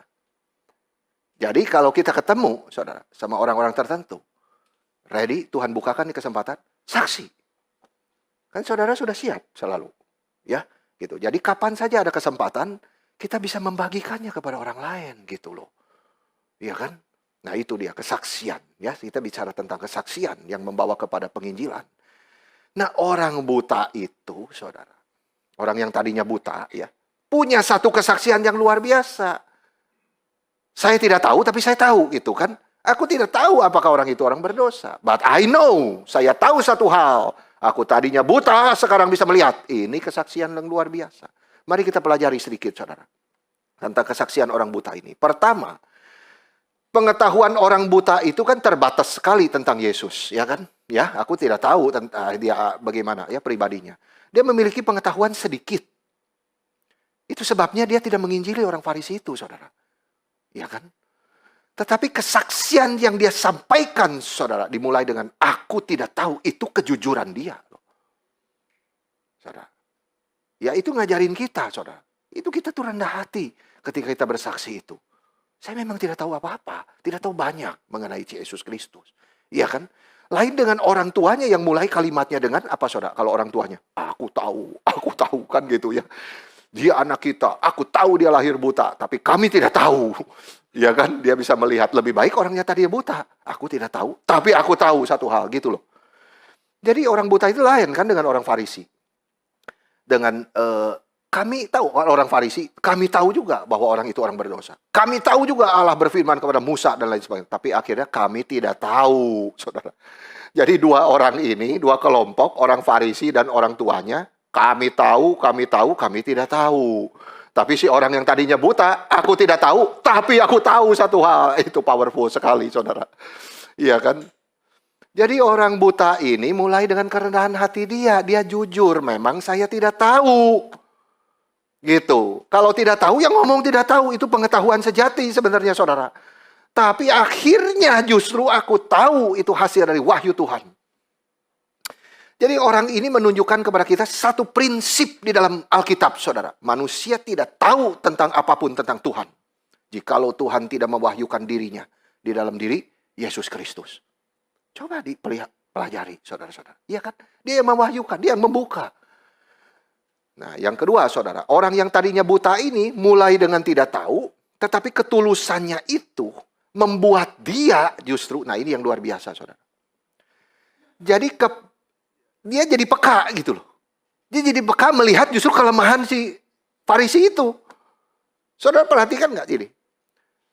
Jadi kalau kita ketemu, saudara, sama orang-orang tertentu, ready, Tuhan bukakan di kesempatan, saksi. Kan saudara sudah siap selalu. Ya, gitu. Jadi kapan saja ada kesempatan, kita bisa membagikannya kepada orang lain gitu loh. Iya kan? Nah, itu dia kesaksian, ya. Kita bicara tentang kesaksian yang membawa kepada penginjilan. Nah, orang buta itu, saudara, orang yang tadinya buta, ya, punya satu kesaksian yang luar biasa. Saya tidak tahu, tapi saya tahu gitu kan. Aku tidak tahu apakah orang itu orang berdosa. But I know, saya tahu satu hal. Aku tadinya buta, sekarang bisa melihat. Ini kesaksian yang luar biasa. Mari kita pelajari sedikit, saudara, tentang kesaksian orang buta ini. Pertama, pengetahuan orang buta itu kan terbatas sekali tentang Yesus, ya kan? Ya, aku tidak tahu tentang dia bagaimana ya pribadinya. Dia memiliki pengetahuan sedikit. Itu sebabnya dia tidak menginjili orang Farisi itu, saudara. Ya kan? Tetapi kesaksian yang dia sampaikan, saudara, dimulai dengan aku tidak tahu, itu kejujuran dia. Saudara. Ya, itu ngajarin kita, saudara. Itu kita tuh rendah hati ketika kita bersaksi itu. Saya memang tidak tahu apa-apa, tidak tahu banyak mengenai Yesus Kristus. Iya kan? Lain dengan orang tuanya yang mulai kalimatnya dengan apa, saudara? Kalau orang tuanya, aku tahu kan gitu ya. Dia anak kita, aku tahu dia lahir buta, tapi kami tidak tahu. Ya kan? Dia bisa melihat lebih baik orangnya tadi buta. Aku tidak tahu, tapi aku tahu satu hal gitu loh. Jadi orang buta itu lain kan dengan orang Farisi. Dengan kami tahu orang Farisi, kami tahu juga bahwa orang itu orang berdosa. Kami tahu juga Allah berfirman kepada Musa dan lain sebagainya. Tapi akhirnya kami tidak tahu, saudara. Jadi dua orang ini, dua kelompok, orang Farisi dan orang tuanya, kami tahu, kami tidak tahu. Tapi si orang yang tadinya buta, aku tidak tahu, tapi aku tahu satu hal. Itu powerful sekali, saudara. Iya kan? Jadi orang buta ini mulai dengan kerendahan hati dia. Dia jujur, memang saya tidak tahu. Gitu. Kalau tidak tahu, yang ngomong tidak tahu. Itu pengetahuan sejati sebenarnya, saudara. Tapi akhirnya justru aku tahu itu hasil dari wahyu Tuhan. Jadi orang ini menunjukkan kepada kita satu prinsip di dalam Alkitab, saudara. Manusia tidak tahu tentang apapun tentang Tuhan. Jikalau Tuhan tidak mewahyukan dirinya di dalam diri Yesus Kristus. Coba dipelajari, saudara-saudara. Iya kan? Dia yang mewahyukan, dia yang membuka. Nah, yang kedua, saudara. Orang yang tadinya buta ini mulai dengan tidak tahu, tetapi ketulusannya itu membuat dia justru, nah ini yang luar biasa, saudara. Jadi dia jadi peka gitu loh. Dia jadi peka melihat justru kelemahan si Farisi itu. Saudara perhatikan nggak ini?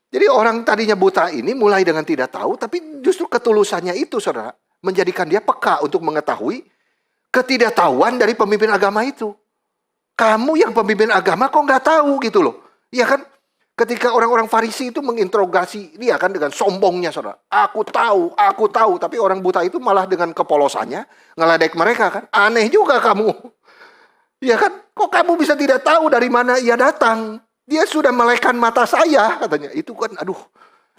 Jadi orang tadinya buta ini mulai dengan tidak tahu, tapi justru ketulusannya itu, saudara, menjadikan dia peka untuk mengetahui ketidaktahuan dari pemimpin agama itu. Kamu yang pemimpin agama kok nggak tahu gitu loh. Iya kan? Ketika orang-orang Farisi itu menginterogasi dia kan dengan sombongnya, saudara. Aku tahu. Tapi orang buta itu malah dengan kepolosannya ngeledek mereka kan. Aneh juga kamu. Ya kan? Kok kamu bisa tidak tahu dari mana ia datang? Dia sudah melekan mata saya katanya. Itu kan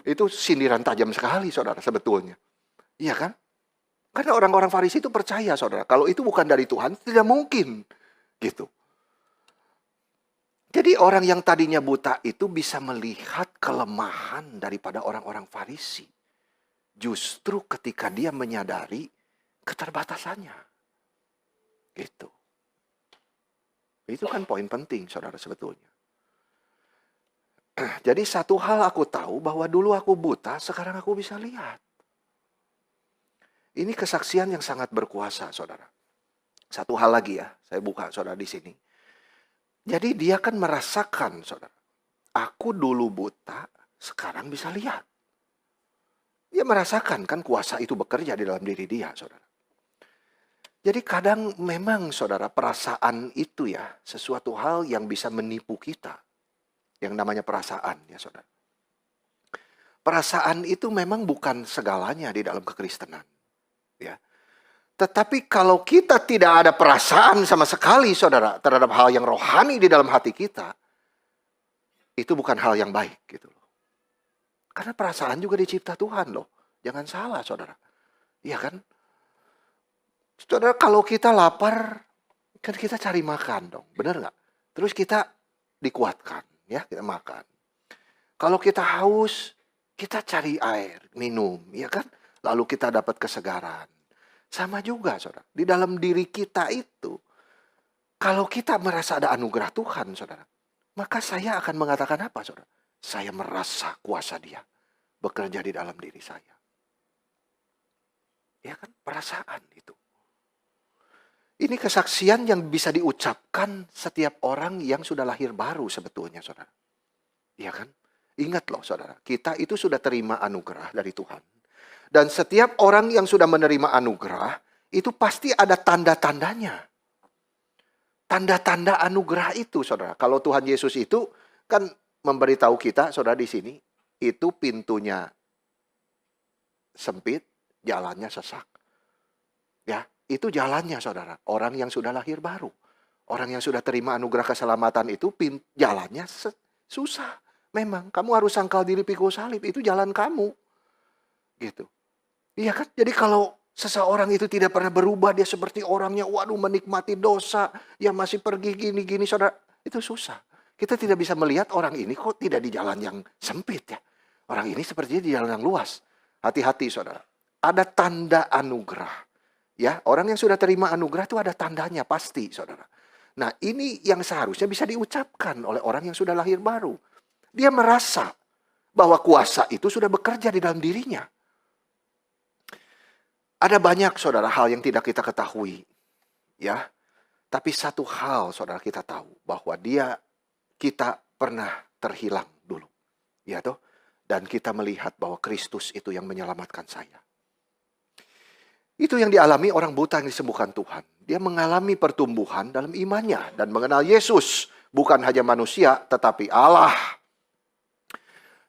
itu sindiran tajam sekali, saudara, sebetulnya. Iya kan? Karena orang-orang Farisi itu percaya, saudara. Kalau itu bukan dari Tuhan, tidak mungkin. Gitu. Jadi orang yang tadinya buta itu bisa melihat kelemahan daripada orang-orang Farisi. Justru ketika dia menyadari keterbatasannya. Gitu. Itu kan poin penting, saudara, sebetulnya. Jadi satu hal aku tahu bahwa dulu aku buta, sekarang aku bisa lihat. Ini kesaksian yang sangat berkuasa, saudara. Satu hal lagi ya, saya buka, saudara, di sini. Jadi dia kan merasakan, saudara. Aku dulu buta, sekarang bisa lihat. Dia merasakan kan kuasa itu bekerja di dalam diri dia, saudara. Jadi kadang memang, saudara, perasaan itu ya, sesuatu hal yang bisa menipu kita. Yang namanya perasaan, ya saudara. Perasaan itu memang bukan segalanya di dalam kekristenan. Ya. Tetapi kalau kita tidak ada perasaan sama sekali, saudara, terhadap hal yang rohani di dalam hati kita, itu bukan hal yang baik, gitu loh. Karena perasaan juga dicipta Tuhan loh. Jangan salah, saudara. Iya kan? Saudara, kalau kita lapar, kan kita cari makan dong. Benar nggak? Terus kita dikuatkan, ya, kita makan. Kalau kita haus, kita cari air, minum, ya kan? Lalu kita dapat kesegaran. Sama juga, saudara. Di dalam diri kita itu, kalau kita merasa ada anugerah Tuhan, saudara, maka saya akan mengatakan apa, saudara? Saya merasa kuasa Dia bekerja di dalam diri saya. Ya kan? Perasaan itu. Ini kesaksian yang bisa diucapkan setiap orang yang sudah lahir baru sebetulnya, saudara. Ya kan? Ingat loh, saudara. Kita itu sudah terima anugerah dari Tuhan. Dan setiap orang yang sudah menerima anugerah, itu pasti ada tanda-tandanya. Tanda-tanda anugerah itu, saudara. Kalau Tuhan Yesus itu kan memberitahu kita, saudara, di sini, itu pintunya sempit, jalannya sesak. Ya, itu jalannya, saudara. Orang yang sudah lahir baru. Orang yang sudah terima anugerah keselamatan itu, jalannya susah. Memang, kamu harus sangkal diri pikul salib. Itu jalan kamu. Gitu. Iya kan? Jadi kalau seseorang itu tidak pernah berubah, dia seperti orangnya, waduh, menikmati dosa, ya masih pergi gini-gini, saudara, itu susah. Kita tidak bisa melihat orang ini kok tidak di jalan yang sempit ya. Orang ini sepertinya di jalan yang luas. Hati-hati saudara. Ada tanda anugerah. Ya, orang yang sudah terima anugerah itu ada tandanya pasti saudara. Nah ini yang seharusnya bisa diucapkan oleh orang yang sudah lahir baru. Dia merasa bahwa kuasa itu sudah bekerja di dalam dirinya. Ada banyak saudara hal yang tidak kita ketahui. Ya, tapi satu hal saudara kita tahu. Bahwa kita pernah terhilang dulu. Ya toh. Dan kita melihat bahwa Kristus itu yang menyelamatkan saya. Itu yang dialami orang buta yang disembuhkan Tuhan. Dia mengalami pertumbuhan dalam imannya. Dan mengenal Yesus. Bukan hanya manusia, tetapi Allah.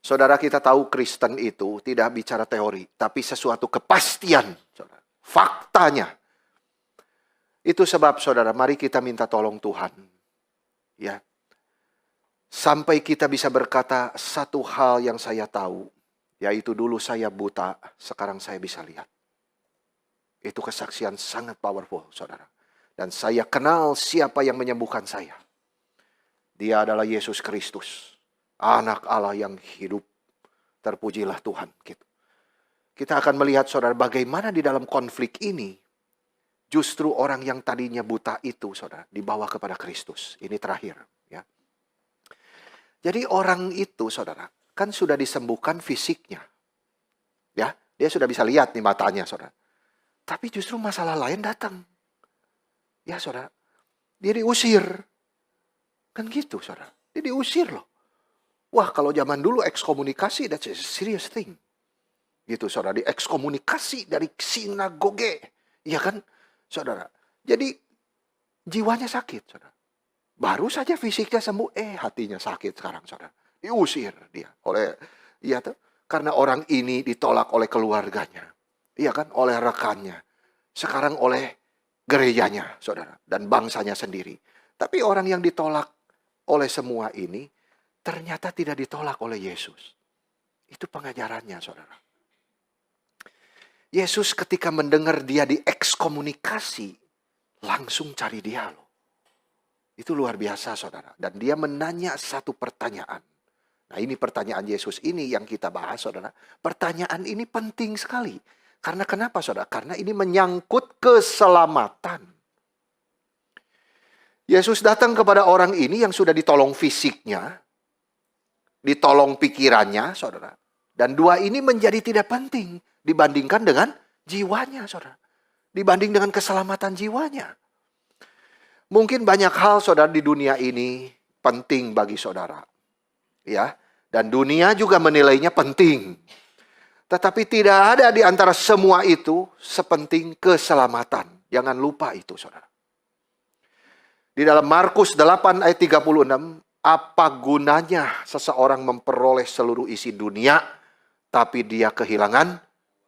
Saudara kita tahu Kristen itu tidak bicara teori. Tapi sesuatu kepastian. Saudara. Faktanya. Itu sebab saudara, mari kita minta tolong Tuhan. Ya. Sampai kita bisa berkata satu hal yang saya tahu. Yaitu dulu saya buta, sekarang saya bisa lihat. Itu kesaksian sangat powerful, saudara. Dan saya kenal siapa yang menyembuhkan saya. Dia adalah Yesus Kristus. Anak Allah yang hidup. Terpujilah Tuhan. Gitu. Kita akan melihat, saudara, bagaimana di dalam konflik ini. Justru orang yang tadinya buta itu, saudara, dibawa kepada Kristus. Ini terakhir, ya. Jadi orang itu, saudara, kan sudah disembuhkan fisiknya. Ya, dia sudah bisa lihat nih matanya, saudara. Tapi justru masalah lain datang. Ya, saudara. Dia diusir. Kan gitu, saudara. Dia diusir loh. Wah, kalau zaman dulu ekskomunikasi, that's a serious thing. Gitu, saudara. Di ekskomunikasi dari sinagoge. Ya kan, saudara. Jadi, jiwanya sakit, saudara. Baru saja fisiknya sembuh, hatinya sakit sekarang, saudara. Diusir dia karena orang ini ditolak oleh keluarganya. Iya kan, oleh rekannya. Sekarang oleh gerejanya, saudara. Dan bangsanya sendiri. Tapi orang yang ditolak oleh semua ini, ternyata tidak ditolak oleh Yesus. Itu pengajarannya, saudara. Yesus ketika mendengar dia diekskomunikasi, langsung cari dia loh. Itu luar biasa, saudara. Dan dia menanya satu pertanyaan. Nah, ini pertanyaan Yesus ini yang kita bahas, saudara. Pertanyaan ini penting sekali. Karena kenapa, saudara? Karena ini menyangkut keselamatan. Yesus datang kepada orang ini yang sudah ditolong fisiknya. Ditolong pikirannya, saudara. Dan dua ini menjadi tidak penting dibandingkan dengan jiwanya, saudara. Dibanding dengan keselamatan jiwanya. Mungkin banyak hal, saudara, di dunia ini penting bagi saudara. Ya, dan dunia juga menilainya penting. Tetapi tidak ada di antara semua itu sepenting keselamatan. Jangan lupa itu, saudara. Di dalam Markus 8 ayat 36, apa gunanya seseorang memperoleh seluruh isi dunia, tapi dia kehilangan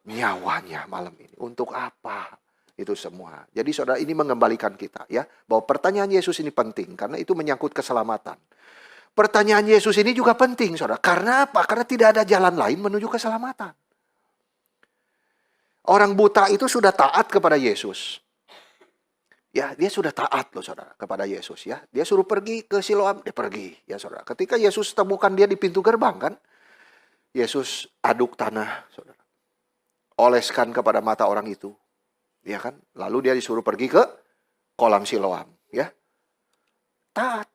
nyawanya malam ini. Untuk apa? Itu semua. Jadi saudara, ini mengembalikan kita ya, bahwa pertanyaan Yesus ini penting karena itu menyangkut keselamatan. Pertanyaan Yesus ini juga penting, saudara. Karena apa? Karena tidak ada jalan lain menuju keselamatan. Orang buta itu sudah taat kepada Yesus. Ya, dia sudah taat loh, saudara, kepada Yesus ya. Dia suruh pergi ke Siloam, dia pergi ya, saudara. Ketika Yesus temukan dia di pintu gerbang kan, Yesus aduk tanah, saudara. Oleskan kepada mata orang itu. Ya kan? Lalu dia disuruh pergi ke kolam Siloam, ya. Taat.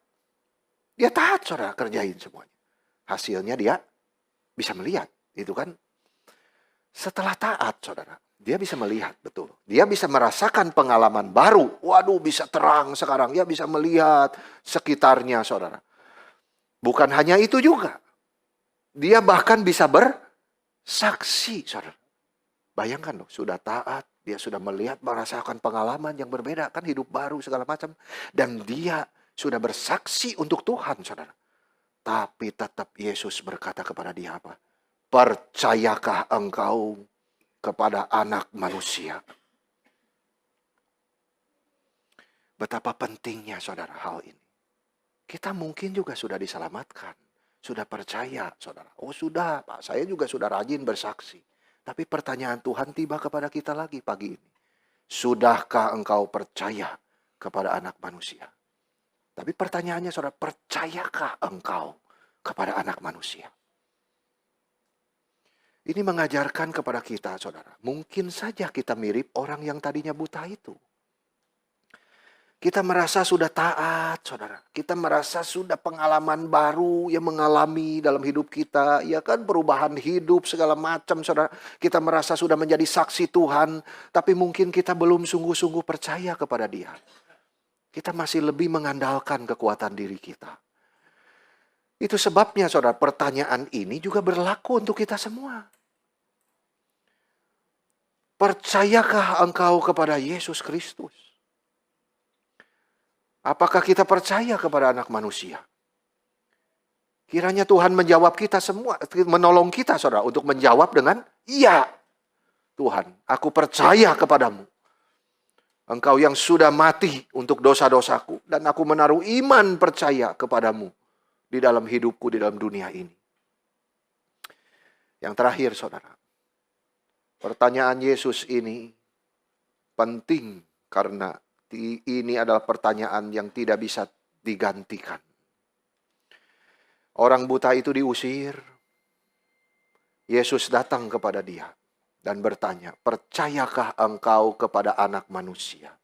Dia taat, saudara, kerjain semuanya. Hasilnya dia bisa melihat, itu kan. Setelah taat, saudara, dia bisa melihat, betul. Dia bisa merasakan pengalaman baru. Waduh, bisa terang sekarang. Dia bisa melihat sekitarnya, saudara. Bukan hanya itu juga. Dia bahkan bisa bersaksi, saudara. Bayangkan loh, sudah taat. Dia sudah melihat, merasakan pengalaman yang berbeda. Kan hidup baru, segala macam. Dan dia sudah bersaksi untuk Tuhan, saudara. Tapi tetap Yesus berkata kepada dia apa? Percayakah engkau kepada anak manusia? Betapa pentingnya, saudara, hal ini. Kita mungkin juga sudah diselamatkan. Sudah percaya, saudara. Oh sudah, Pak. Saya juga sudah rajin bersaksi. Tapi pertanyaan Tuhan tiba kepada kita lagi pagi ini. Sudahkah engkau percaya kepada anak manusia? Tapi pertanyaannya saudara, percayakah engkau kepada anak manusia? Ini mengajarkan kepada kita saudara, mungkin saja kita mirip orang yang tadinya buta itu. Kita merasa sudah taat, saudara. Kita merasa sudah pengalaman baru yang mengalami dalam hidup kita. Ya kan, perubahan hidup segala macam, saudara. Kita merasa sudah menjadi saksi Tuhan. Tapi mungkin kita belum sungguh-sungguh percaya kepada Dia. Kita masih lebih mengandalkan kekuatan diri kita. Itu sebabnya, saudara, pertanyaan ini juga berlaku untuk kita semua. Percayakah engkau kepada Yesus Kristus? Apakah kita percaya kepada anak manusia? Kiranya Tuhan menjawab kita semua, menolong kita saudara untuk menjawab dengan, iya Tuhan, aku percaya kepadamu. Engkau yang sudah mati untuk dosa-dosaku, dan aku menaruh iman percaya kepadamu di dalam hidupku, di dalam dunia ini. Yang terakhir saudara, pertanyaan Yesus ini penting karena ini adalah pertanyaan yang tidak bisa digantikan. Orang buta itu diusir. Yesus datang kepada dia dan bertanya, percayakah engkau kepada anak manusia?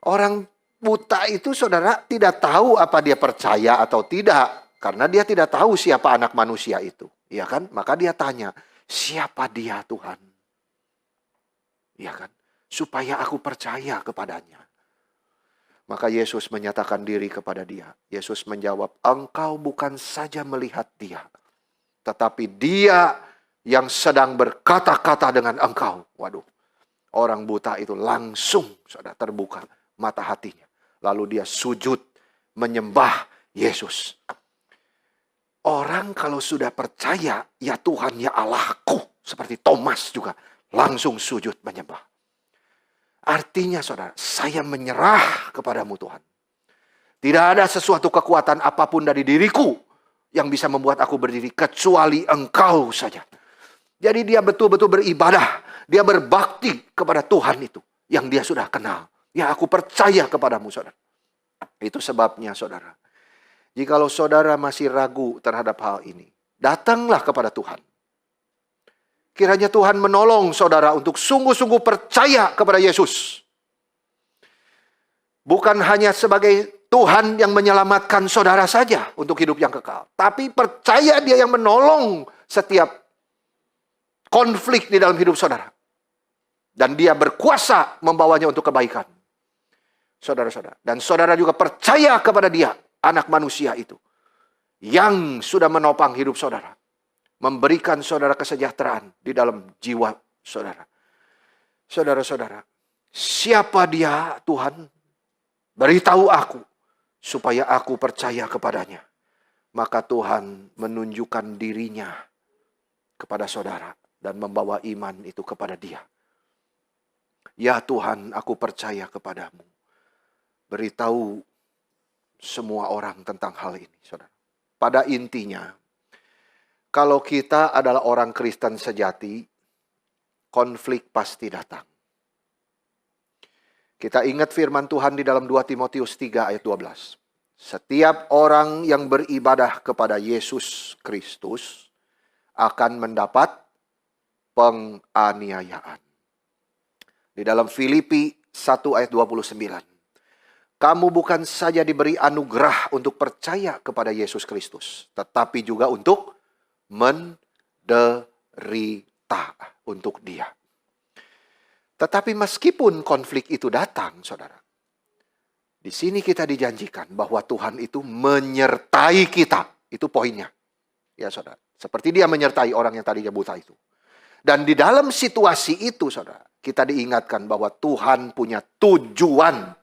Orang buta itu saudara tidak tahu apa dia percaya atau tidak. Karena dia tidak tahu siapa anak manusia itu. Ya kan? Maka dia tanya, siapa dia Tuhan? Ya kan? Supaya aku percaya kepadanya. Maka Yesus menyatakan diri kepada dia. Yesus menjawab, engkau bukan saja melihat dia, tetapi dia yang sedang berkata-kata dengan engkau. Waduh, orang buta itu langsung sudah terbuka mata hatinya. Lalu dia sujud menyembah Yesus. Orang kalau sudah percaya, ya Tuhan ya Allahku, seperti Thomas juga langsung sujud menyembah. Artinya saudara, saya menyerah kepadamu Tuhan. Tidak ada sesuatu kekuatan apapun dari diriku yang bisa membuat aku berdiri kecuali engkau saja. Jadi dia betul-betul beribadah. Dia berbakti kepada Tuhan itu yang dia sudah kenal. Ya aku percaya kepadamu saudara. Itu sebabnya saudara. Jikalau saudara masih ragu terhadap hal ini, datanglah kepada Tuhan. Kiranya Tuhan menolong saudara untuk sungguh-sungguh percaya kepada Yesus. Bukan hanya sebagai Tuhan yang menyelamatkan saudara saja untuk hidup yang kekal. Tapi percaya Dia yang menolong setiap konflik di dalam hidup saudara. Dan Dia berkuasa membawanya untuk kebaikan. Saudara-saudara. Dan saudara juga percaya kepada Dia, anak manusia itu. Yang sudah menopang hidup saudara. Memberikan saudara kesejahteraan di dalam jiwa saudara. Saudara-saudara, siapa dia Tuhan? Beritahu aku, supaya aku percaya kepadanya. Maka Tuhan menunjukkan dirinya kepada saudara dan membawa iman itu kepada dia. Ya Tuhan, aku percaya kepadamu. Beritahu semua orang tentang hal ini, saudara. Pada intinya, kalau kita adalah orang Kristen sejati, konflik pasti datang. Kita ingat firman Tuhan di dalam 2 Timotius 3 ayat 12. Setiap orang yang beribadah kepada Yesus Kristus akan mendapat penganiayaan. Di dalam Filipi 1 ayat 29. Kamu bukan saja diberi anugerah untuk percaya kepada Yesus Kristus, tetapi juga untuk menderita untuk Dia. Tetapi meskipun konflik itu datang, saudara, di sini kita dijanjikan bahwa Tuhan itu menyertai kita. Itu poinnya. Ya saudara, seperti Dia menyertai orang yang tadinya buta itu. Dan di dalam situasi itu, saudara, kita diingatkan bahwa Tuhan punya tujuan.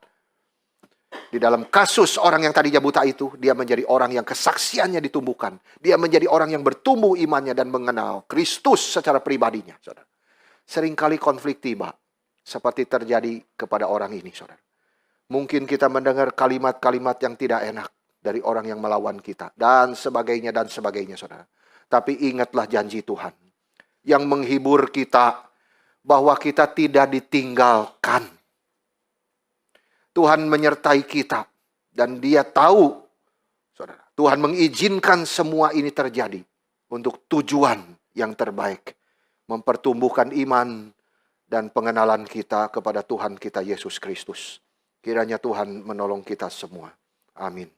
Di dalam kasus orang yang tadinya buta itu, dia menjadi orang yang kesaksiannya ditumbuhkan. Dia menjadi orang yang bertumbuh imannya dan mengenal Kristus secara pribadinya. Saudara. Seringkali konflik tiba, seperti terjadi kepada orang ini. Saudara. Mungkin kita mendengar kalimat-kalimat yang tidak enak dari orang yang melawan kita. Dan sebagainya, saudara. Tapi ingatlah janji Tuhan yang menghibur kita bahwa kita tidak ditinggalkan. Tuhan menyertai kita Dan dia tahu, saudara, Tuhan mengizinkan semua ini terjadi untuk tujuan yang terbaik. Mempertumbuhkan iman dan pengenalan kita kepada Tuhan kita Yesus Kristus. Kiranya Tuhan menolong kita semua. Amin.